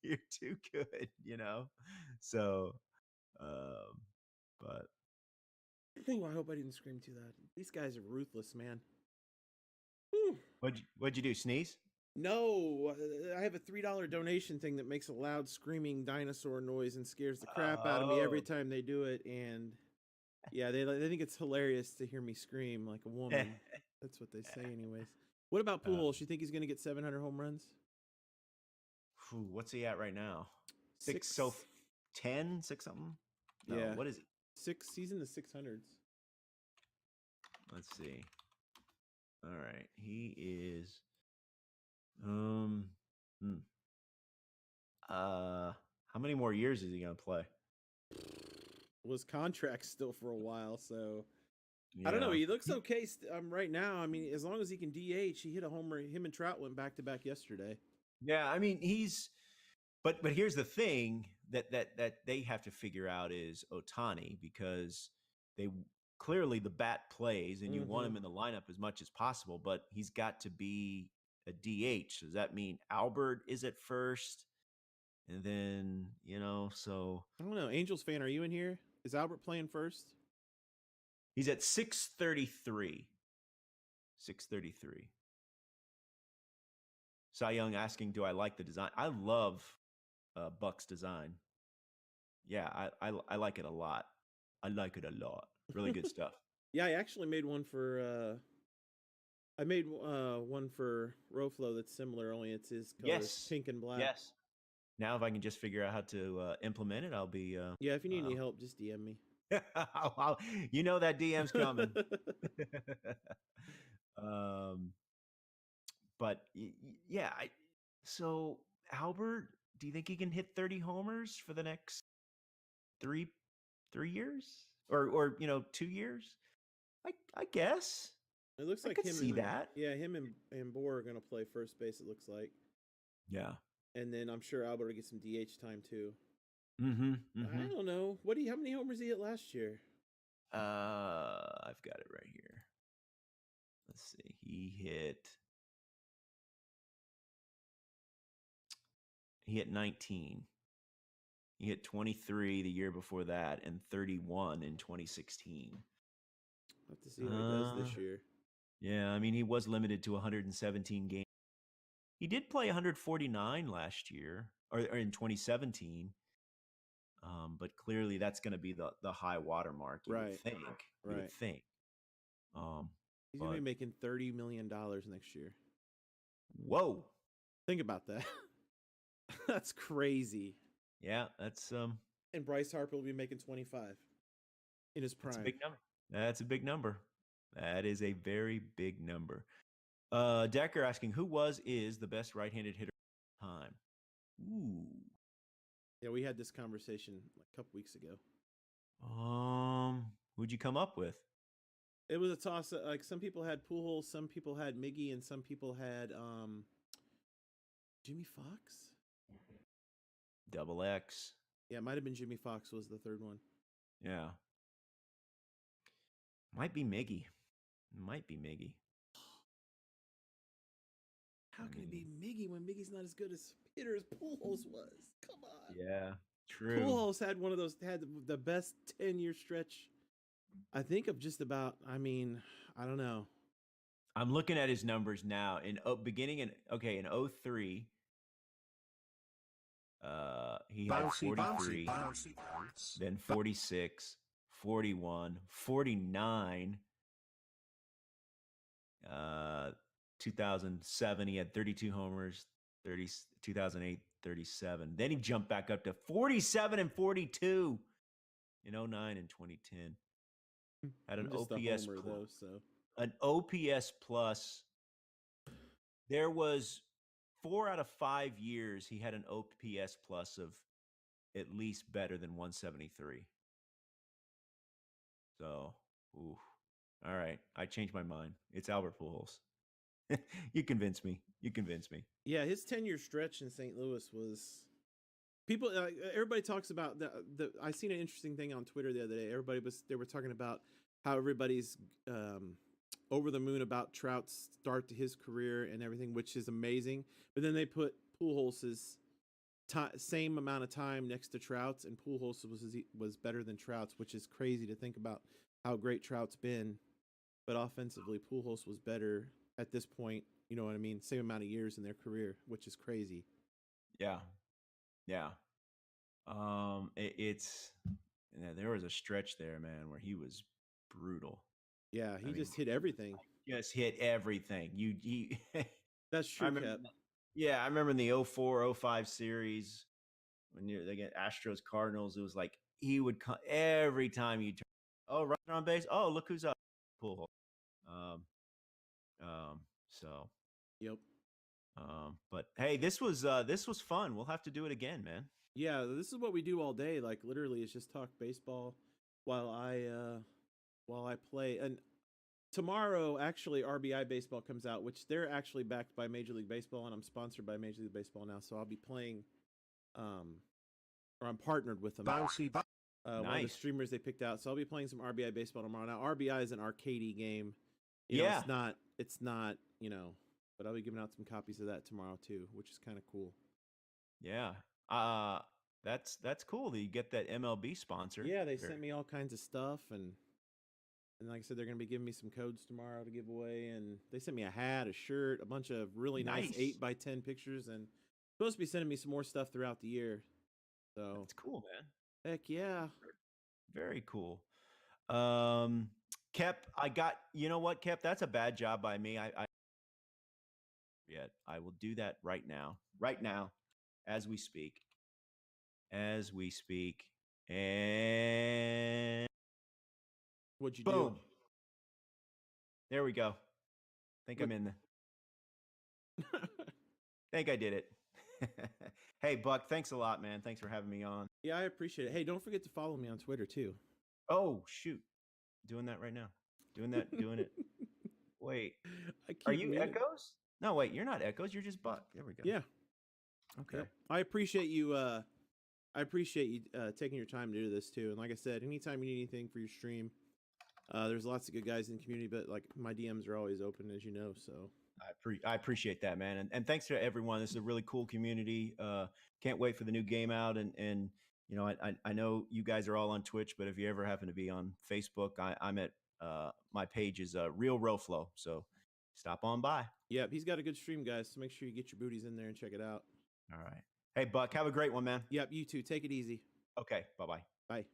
You're too good, So, but I hope I didn't scream too loud. These guys are ruthless, man. Whew. What'd you do? Sneeze? No, I have a $3 donation thing that makes a loud screaming dinosaur noise and scares the crap out of me every Oh. time they do it. And yeah, they think it's hilarious to hear me scream like a woman. That's what they say, anyways. What about Pujols? You think he's going to get 700 home runs? What's he at right now? Six. 10, 6 something? No, Yeah. what is he? He's in the 600s. Let's see. All right. He is how many more years is he gonna play? Well, his contract's still for a while, so I don't know. He looks okay right now. I mean, as long as he can DH, he hit a homer. Him and Trout went back to back yesterday. Yeah, I mean but here's the thing that they have to figure out is Ohtani, because they clearly the bat plays and you want him in the lineup as much as possible, but he's got to be a DH. Does that mean Albert is at first? And then, so I don't know. Angels fan, are you in here? Is Albert playing first? he's at 633. 633. Cy Young asking, do I like the design? I love Buck's design. Yeah, I like it a lot. I like it a lot. Really good stuff. Yeah, I actually made one for one for Roflo that's similar, only it's his colors, pink and black. Yes. Now if I can just figure out how to implement it, I'll be yeah, if you need any help, just DM me. You know that DM's coming. But yeah, so Albert, do you think he can hit 30 homers for the next three years? Or 2 years? I guess. It looks like him see that. Yeah, him and Bohr are gonna play first base, it looks like. Yeah. And then I'm sure Albert will get some DH time too. Mm-hmm. I don't know. How many homers he hit last year? I've got it right here. Let's see. He hit 19. He hit 23 the year before that and 31 in 2016. I'll have to see what he does this year. Yeah, I mean, he was limited to 117 games. He did play 149 last year, or in 2017. But clearly that's going to be the high water mark, you would think. You would think. He's going to be making $30 million next year. Whoa. Think about that. That's crazy. Yeah, that's and Bryce Harper will be making 25 in his prime. That's a big number. That's a big number. That is a very big number. Decker asking, who is the best right-handed hitter of all time? Ooh. Yeah, we had this conversation a couple weeks ago. Who'd you come up with? It was a toss. Like some people had Pujols, some people had Miggy, and some people had Jimmy Fox. Double X. Yeah, it might have been Jimmy Fox was the third one. Yeah. Might be Miggy. How can it be Miggy when Miggy's not as good as hitter as Pujols was? Come on. Yeah, true. Pujols had the best 10-year stretch, I think, of just about. I mean, I don't know. I'm looking at his numbers now. In 03, he had 43, then 46, 41, 49. 2007, he had 32 homers. 2008, 37. Then he jumped back up to 47 and 42 in 09 and 2010. Had an OPS an OPS plus. There was 4 out of 5 years he had an OPS plus of at least better than 173. So, ooh. All right, I changed my mind. It's Albert Pujols. You convinced me. Yeah, his 10-year stretch in St. Louis was. People, everybody talks about the. I seen an interesting thing on Twitter the other day. They were talking about how everybody's over the moon about Trout's start to his career and everything, which is amazing. But then they put Pujols' same amount of time next to Trout's, and Pujols was better than Trout's, which is crazy to think about how great Trout's been. But offensively, Pujols was better at this point. You know what I mean? Same amount of years in their career, which is crazy. Yeah. Yeah. There was a stretch there, man, where he was brutal. Yeah, I he mean, just hit everything. just hit everything. That's I true, remember, Cap. yeah, I remember in the 04-05 series when they get Astros Cardinals, it was like he would come every time you turn. Oh, right on base. Oh, look who's up. Pull. So Yep. but hey, this was fun. We'll have to do it again, man. Yeah, this is what we do all day. Like literally, is just talk baseball while I play. And tomorrow, actually, RBI Baseball comes out, which they're actually backed by Major League Baseball, and I'm sponsored by Major League Baseball now. So I'll be playing, or I'm partnered with them. Bouncy. One of the Nice. streamers they picked out. So I'll be playing some RBI Baseball tomorrow. Now RBI is an arcadey game. You know, Yeah. it's not, but I'll be giving out some copies of that tomorrow too, which is kind of cool. Yeah. That's cool that you get that MLB sponsor. Yeah, they sent me all kinds of stuff, and like I said, they're going to be giving me some codes tomorrow to give away, and they sent me a hat, a shirt, a bunch of really nice Nice. 8x10 pictures, and supposed to be sending me some more stuff throughout the year. So That's cool, man. heck yeah. Very cool. Kep, you know what, Kep? That's a bad job by me. I will do that right now, as we speak, and What'd you boom. do? There we go. Think I'm in the. Think I did it. Hey, Buck, thanks a lot, man. Thanks for having me on. Yeah, I appreciate it. Hey, don't forget to follow me on Twitter too. Oh, shoot. Doing that right now. Doing it. Wait. I keep Are you meaning- Echoes? No, wait, you're not Echoes. You're just Buck. There we go. Yeah. Okay. Yep. I appreciate you. Taking your time to do this too. And like I said, anytime you need anything for your stream, there's lots of good guys in the community. But like my DMs are always open, as you know. So I appreciate that, man. And thanks to everyone. This is a really cool community. Can't wait for the new game out. And I know you guys are all on Twitch, but if you ever happen to be on Facebook, I'm at my page is Real Roflo. So stop on by. Yep, he's got a good stream, guys. So make sure you get your booties in there and check it out. All right. Hey, Buck, have a great one, man. Yep, you too. Take it easy. Okay. Bye-bye. Bye.